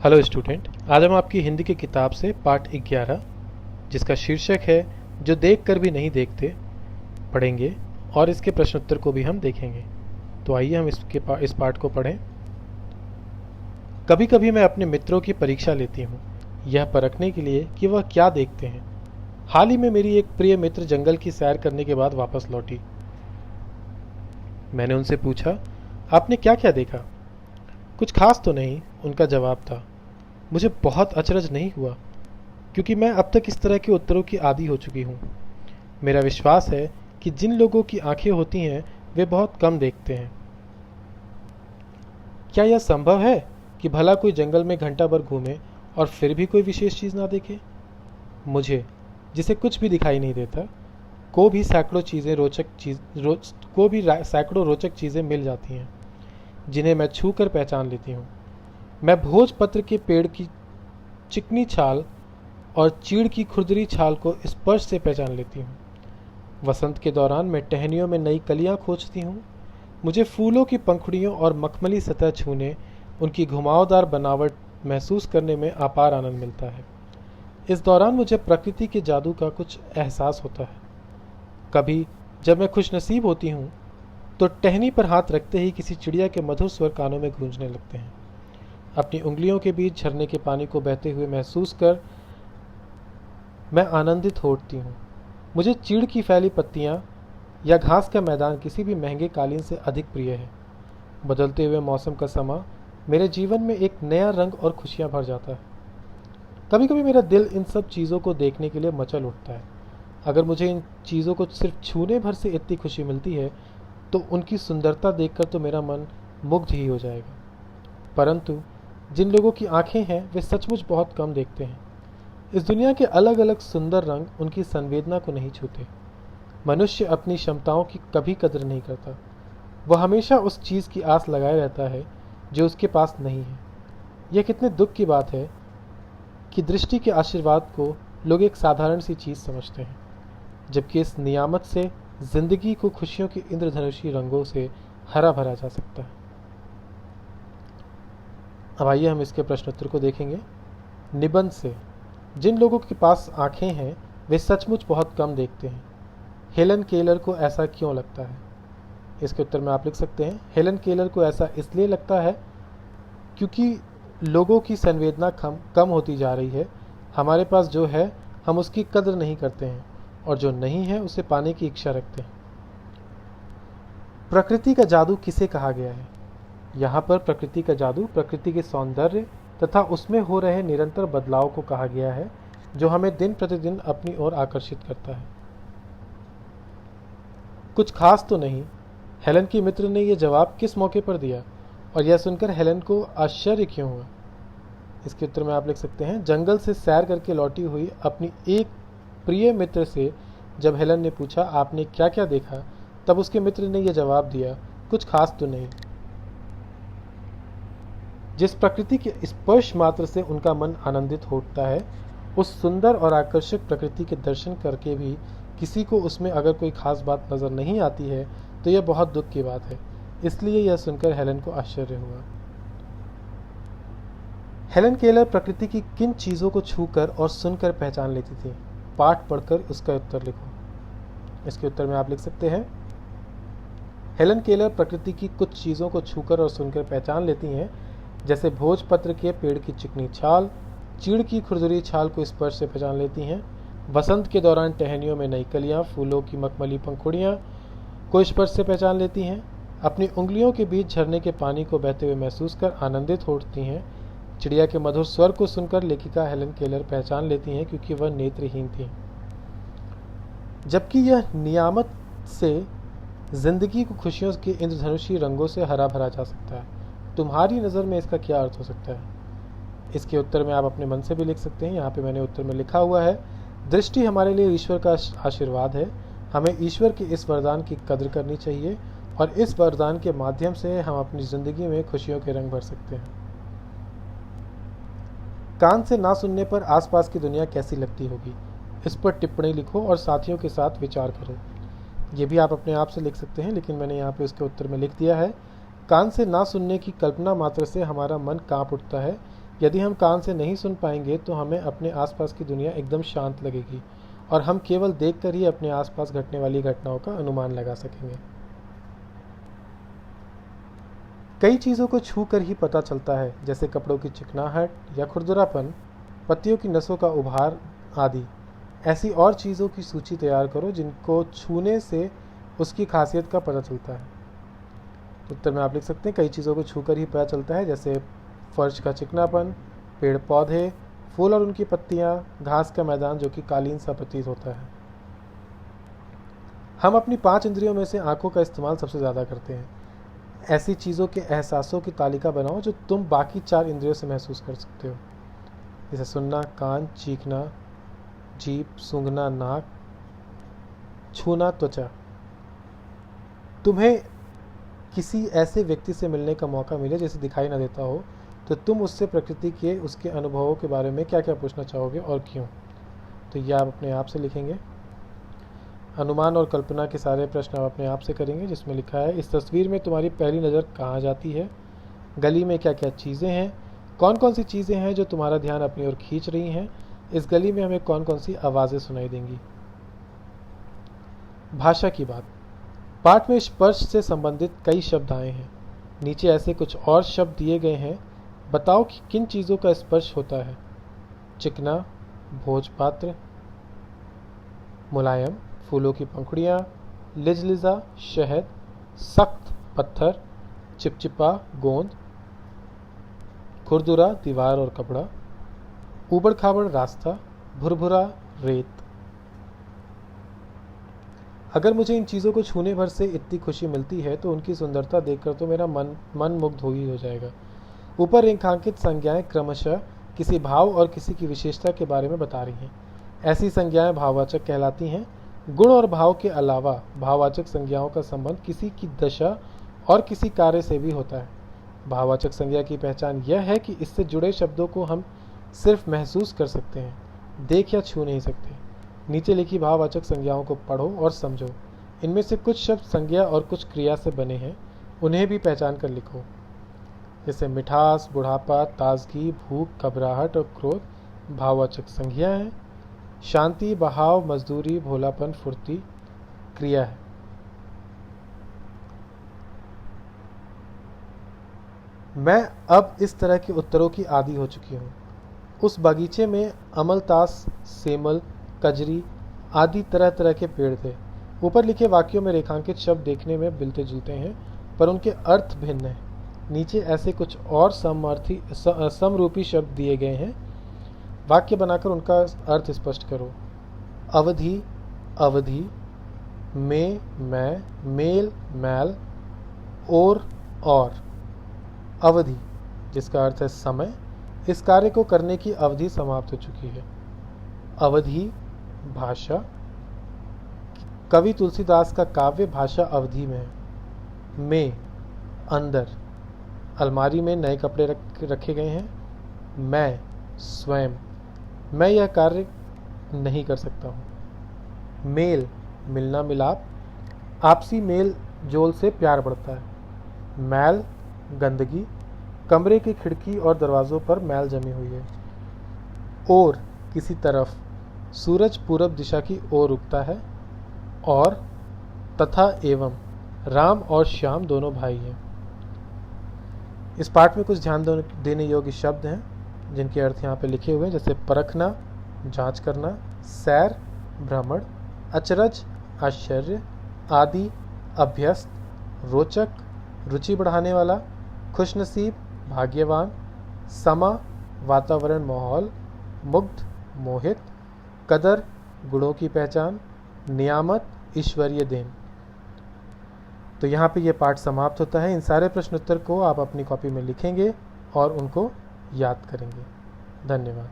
Hello student. आज हम आपकी हिंदी की किताब से पाठ 11 जिसका शीर्षक है जो देख कर भी नहीं देखते पढ़ेंगे और इसके प्रश्नोत्तर को भी हम देखेंगे। तो आइए हम इस पाठ को पढ़ें। कभी कभी मैं अपने मित्रों की परीक्षा लेती हूँ, यह परखने के लिए कि वह क्या देखते हैं। हाल ही में मेरी एक प्रिय मित्र जंगल की सैर करने के बाद वापस लौटी। मैंने उनसे पूछा, आपने क्या क्या देखा? कुछ खास तो नहीं, उनका जवाब था। मुझे बहुत अचरज नहीं हुआ, क्योंकि मैं अब तक इस तरह के उत्तरों की आदी हो चुकी हूँ। मेरा विश्वास है कि जिन लोगों की आंखें होती हैं वे बहुत कम देखते हैं। क्या यह संभव है कि भला कोई जंगल में घंटा भर घूमे और फिर भी कोई विशेष चीज ना देखे? मुझे, जिसे कुछ भी दिखाई नहीं देता, को भी सैकड़ों रोचक चीजें मिल जाती हैं, जिन्हें मैं छू कर पहचान लेती हूँ। मैं भोजपत्र के पेड़ की चिकनी छाल और चीड़ की खुरदरी छाल को स्पर्श से पहचान लेती हूँ। वसंत के दौरान मैं टहनियों में नई कलियां खोजती हूँ। मुझे फूलों की पंखुड़ियों और मखमली सतह छूने, उनकी घुमावदार बनावट महसूस करने में अपार आनंद मिलता है। इस दौरान मुझे प्रकृति के जादू का कुछ एहसास होता है। कभी जब मैं खुशनसीब होती हूँ तो टहनी पर हाथ रखते ही किसी चिड़िया के मधुर स्वर कानों में गूंजने लगते हैं। अपनी उंगलियों के बीच झरने के पानी को बहते हुए महसूस कर मैं आनंदित होती हूँ। मुझे चीड़ की फैली पत्तियाँ या घास का मैदान किसी भी महंगे कालीन से अधिक प्रिय है। बदलते हुए मौसम का समा मेरे जीवन में एक नया रंग और खुशियाँ भर जाता है। कभी कभी मेरा दिल इन सब चीज़ों को देखने के लिए मचल उठता है। अगर मुझे इन चीज़ों को सिर्फ छूने भर से इतनी खुशी मिलती है तो उनकी सुंदरता देखकर तो मेरा मन मुग्ध ही हो जाएगा। परंतु जिन लोगों की आंखें हैं वे सचमुच बहुत कम देखते हैं। इस दुनिया के अलग अलग सुंदर रंग उनकी संवेदना को नहीं छूते। मनुष्य अपनी क्षमताओं की कभी कदर नहीं करता। वह हमेशा उस चीज़ की आस लगाए रहता है जो उसके पास नहीं है। यह कितने दुख की बात है कि दृष्टि के आशीर्वाद को लोग एक साधारण सी चीज़ समझते हैं, जबकि इस नियामत से जिंदगी को खुशियों के इंद्रधनुषी रंगों से हरा भरा जा सकता है। अब आइए हम इसके प्रश्नोत्तर को देखेंगे। निबंध से, जिन लोगों के पास आंखें हैं वे सचमुच बहुत कम देखते हैं। हेलन केलर को ऐसा क्यों लगता है? इसके उत्तर में आप लिख सकते हैं, हेलन केलर को ऐसा इसलिए लगता है क्योंकि लोगों की संवेदना कम होती जा रही है। हमारे पास जो है हम उसकी कदर नहीं करते हैं, और जो नहीं है उसे पाने की इच्छा रखते हैं। प्रकृति का जादू किसे कहा गया है? यहाँ पर प्रकृति का जादू प्रकृति के सौंदर्य तथा उसमें हो रहे निरंतर बदलाव को कहा गया है, जो हमें दिन प्रतिदिन अपनी ओर आकर्षित करता है। कुछ खास तो नहीं, हेलन की मित्र ने यह जवाब किस मौके पर दिया, और यह सुनकर हेलन को आश्चर्य क्यों हुआ? इसके उत्तर में आप लिख सकते हैं, जंगल से सैर करके लौटी हुई अपनी एक प्रिय मित्र से जब हेलन ने पूछा, आपने क्या क्या देखा, तब उसके मित्र ने यह जवाब दिया, कुछ खास तो नहीं। जिस प्रकृति के स्पर्श मात्र से उनका मन आनंदित होता है, उस सुंदर और आकर्षक प्रकृति के दर्शन करके भी किसी को उसमें अगर कोई खास बात नजर नहीं आती है तो यह बहुत दुख की बात है। इसलिए यह सुनकर हेलन को आश्चर्य हुआ। हेलन केलर प्रकृति की किन चीजों को छूकर और सुनकर पहचान लेती थी? पाठ पढ़कर उसका उत्तर लिखो। इसके उत्तर में आप लिख सकते हैं, हेलन केलर प्रकृति की कुछ चीजों को छूकर और सुनकर पहचान लेती हैं, जैसे भोजपत्र के पेड़ की चिकनी छाल, चीड़ की खुरदरी छाल को स्पर्श से पहचान लेती हैं। वसंत के दौरान टहनियों में नई कलियां, फूलों की मखमली पंखुड़ियां को स्पर्श से पहचान लेती हैं। अपनी उंगलियों के बीच झरने के पानी को बहते हुए महसूस कर आनंदित होती हैं। चिड़िया के मधुर स्वर को सुनकर लेखिका हेलन केलर पहचान लेती हैं, क्योंकि वह नेत्रहीन थी। जबकि यह नियामत से जिंदगी को खुशियों के इंद्रधनुषी रंगों से हरा भरा जा सकता है। तुम्हारी नज़र में इसका क्या अर्थ हो सकता है? इसके उत्तर में आप अपने मन से भी लिख सकते हैं। यहाँ पे मैंने उत्तर में लिखा हुआ है, दृष्टि हमारे लिए ईश्वर का आशीर्वाद है। हमें ईश्वर के इस वरदान की कद्र करनी चाहिए, और इस वरदान के माध्यम से हम अपनी ज़िंदगी में खुशियों के रंग भर सकते हैं। कान से ना सुनने पर आसपास की दुनिया कैसी लगती होगी? इस पर टिप्पणी लिखो और साथियों के साथ विचार करो। ये भी आप अपने आप से लिख सकते हैं, लेकिन मैंने यहाँ पे उसके उत्तर में लिख दिया है, कान से ना सुनने की कल्पना मात्र से हमारा मन कांप उठता है। यदि हम कान से नहीं सुन पाएंगे तो हमें अपने आसपास की दुनिया एकदम शांत लगेगी और हम केवल देखकर ही अपने आसपास घटने वाली घटनाओं का अनुमान लगा सकेंगे। कई चीज़ों को छू कर ही पता चलता है, जैसे कपड़ों की चिकनाहट या खुरदरापन, पत्तियों की नसों का उभार आदि। ऐसी और चीज़ों की सूची तैयार करो जिनको छूने से उसकी खासियत का पता चलता है। उत्तर में आप लिख सकते हैं कई चीज़ों को छूकर ही पता चलता है, जैसे फर्श का चिकनापन, पेड़ पौधे, फूल और उनकी पत्तियां, घास का मैदान जो कि कालीन सा प्रतीत होता है। हम अपनी 5 इंद्रियों में से आंखों का इस्तेमाल सबसे ज़्यादा करते हैं। ऐसी चीज़ों के एहसासों की तालिका बनाओ जो तुम बाकी 4 इंद्रियों से महसूस कर सकते हो, जैसे सुनना, कान, चीखना, जीभ, सूंघना, नाक, छूना, त्वचा। तुम्हें किसी ऐसे व्यक्ति से मिलने का मौका मिले जिसे दिखाई ना देता हो, तो तुम उससे प्रकृति के उसके अनुभवों के बारे में क्या क्या पूछना चाहोगे और क्यों? तो यह आप अपने आप से लिखेंगे। अनुमान और कल्पना के सारे प्रश्न आप अपने आप से करेंगे, जिसमें लिखा है इस तस्वीर में तुम्हारी पहली नज़र कहाँ जाती है, गली में क्या क्या चीज़ें हैं, कौन कौन सी चीज़ें हैं जो तुम्हारा ध्यान अपनी ओर खींच रही हैं, इस गली में हमें कौन कौन सी आवाज़ें सुनाई देंगी। भाषा की बात। पाठ में स्पर्श से संबंधित कई शब्द आए हैं। नीचे ऐसे कुछ और शब्द दिए गए हैं, बताओ कि किन चीज़ों का स्पर्श होता है। चिकना, भोजपात्र, मुलायम, फूलों की पंखुड़ियाँ, लिजलिजा, शहद, सख्त, पत्थर, चिपचिपा, गोंद, खुरदुरा, दीवार और कपड़ा, ऊबड़ खाबड़ रास्ता, भुरभुरा, रेत। अगर मुझे इन चीज़ों को छूने भर से इतनी खुशी मिलती है तो उनकी सुंदरता देखकर तो मेरा मन मुग्ध हो जाएगा। ऊपर रेखांकित संज्ञाएं क्रमशः किसी भाव और किसी की विशेषता के बारे में बता रही हैं। ऐसी संज्ञाएं भाववाचक कहलाती हैं। गुण और भाव के अलावा भाववाचक संज्ञाओं का संबंध किसी की दशा और किसी कार्य से भी होता है। भाववाचक संज्ञा की पहचान यह है कि इससे जुड़े शब्दों को हम सिर्फ महसूस कर सकते हैं, देख या छू नहीं सकते। नीचे लिखी भाववाचक संज्ञाओं को पढ़ो और समझो। इनमें से कुछ शब्द संज्ञा और कुछ क्रिया से बने हैं, उन्हें भी पहचान कर लिखो, जैसे मिठास, बुढ़ापा, ताजगी, भूख, घबराहट और क्रोध भाववाचक संज्ञा है। शांति, बहाव, मजदूरी, भोलापन, फुर्ती क्रिया है। मैं अब इस तरह के उत्तरों की आदी हो चुकी हूँ। उस बगीचे में अमलतास, सेमल, कजरी आदि तरह तरह के पेड़ थे। ऊपर लिखे वाक्यों में रेखांकित शब्द देखने में मिलते जुलते हैं, पर उनके अर्थ भिन्न हैं। नीचे ऐसे कुछ और समरूपी शब्द दिए गए हैं, वाक्य बनाकर उनका अर्थ स्पष्ट करो। अवधि, अवधि, में, मैं, मेल, मैल, और अवधि जिसका अर्थ है समय, इस कार्य को करने की अवधि समाप्त हो चुकी है। अवधि भाषा, कवि तुलसीदास का काव्य भाषा अवधि में है। में, अंदर, अलमारी में नए कपड़े रखे गए हैं। मैं, स्वयं, मैं यह कार्य नहीं कर सकता हूँ। मेल, मिलना मिलाप, आपसी मेल जोल से प्यार बढ़ता है। मैल, गंदगी, कमरे की खिड़की और दरवाज़ों पर मैल जमी हुई है। और किसी तरफ, सूरज पूरब दिशा की ओर उगता है। और तथा एवं, राम और श्याम दोनों भाई हैं। इस पाठ में कुछ ध्यान देने योग्य शब्द हैं जिनके अर्थ यहाँ पे लिखे हुए हैं, जैसे परखना, जांच करना, सैर, भ्रमण, अचरज, आश्चर्य, आदि, अभ्यस्त, रोचक, रुचि बढ़ाने वाला, खुशनसीब, भाग्यवान, समा, वातावरण, माहौल, मुग्ध, मोहित, कदर, गुणों की पहचान, नियामत, ईश्वरीय देन। तो यहाँ पे ये पाठ समाप्त होता है। इन सारे प्रश्नोत्तर को आप अपनी कॉपी में लिखेंगे और उनको याद करेंगे। धन्यवाद।